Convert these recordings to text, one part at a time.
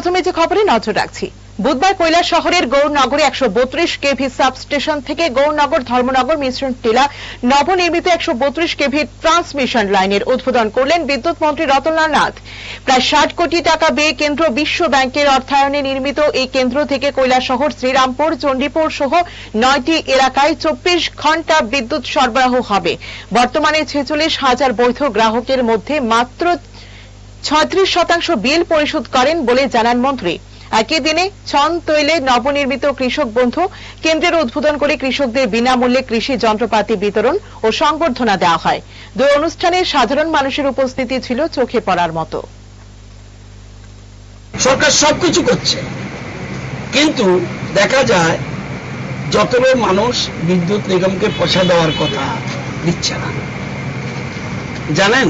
প্রথমে যে খবরে নজর রাখছি, বুধবার কৈলাসহরের গৌরনগরে 132 কেভি সাবস্টেশন থেকে গৌরনগর ধর্মনগর মিশ্রণ টিলা নবনির্মিত 132 কেভি ট্রান্সমিশন লাইনের উদ্বোধন করলেন বিদ্যুৎ মন্ত্রী রতনলাল নাথ। প্রায় 60 কোটি টাকা ব্যয়ে কেন্দ্র বিশ্ব ব্যাংকের অর্থায়নে নির্মিত এই কেন্দ্র থেকে কৈলাসহর, শ্রীরামপুর, চণ্ডীপুর সহ 9টি এলাকায় 24 ঘন্টা বিদ্যুৎ সরবরাহ হবে। বর্তমানে 46,000 বৈধ গ্রাহকের মধ্যে মাত্র 36% বিল পরিশোধ করেন বলে জানান মন্ত্রী। একই দিনে ছন তৈলে নবনির্মিত কৃষক বন্ধু কেন্দ্রের উদ্বোধন করে কৃষকদের বিনামূল্যে কৃষি যন্ত্রপাতি বিতরণ ও সংবর্ধনা দেওয়া হয়। দুই অনুষ্ঠানে সাধারণ মানুষের উপস্থিতি ছিল চোখে পড়ার মতো। সরকার সবকিছু করছে, কিন্তু দেখা যায় যতগুলো মানুষ বিদ্যুৎ নিগমকে পয়সা দেওয়ার কথা দিচ্ছে না। জানেন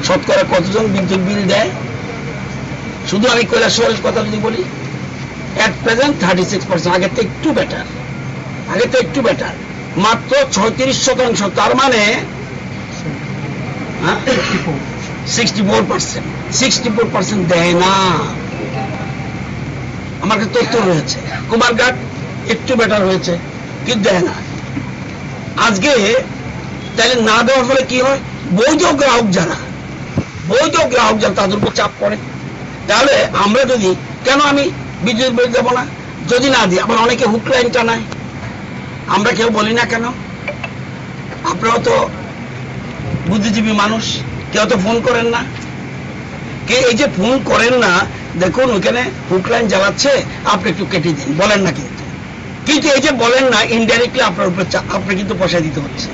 শতকরা কতজন বিদ্যুৎ বিল দেয়? শুধু আমি কৈলাসহরের কথা যদি বলি, এট প্রেজেন্ট 36%, আগে তো একটু বেটার, মাত্র 36%। তার মানে 64% দেয় না। আমার কাছে তথ্য রয়েছে, কুমারঘাট একটু বেটার হয়েছে, কিন্তু দেয় না। আজকে তাহলে না দেওয়ার ফলে কি হয়? বৈধ গ্রাহক যারা তাদের উপর চাপ পড়ে। তাহলে আমরা যদি, কেন আমি বিদ্যুৎ বিল দেবো না যদি না দিই? আবার অনেকে হুক লাইন টানায়, আমরা কেউ বলি না কেন? আপনারাও তো বুদ্ধিজীবী মানুষ, কেউ তো ফোন করেন না। কে এই যে ফোন করেন না, দেখুন ওখানে হুক লাইন জ্বালাচ্ছে, আপনি একটু কেটে দিন, বলেন না। কিন্তু এই যে বলেন না, ইনডাইরেক্টলি আপনার উপর আপনি কিন্তু পয়সা দিতে হচ্ছে।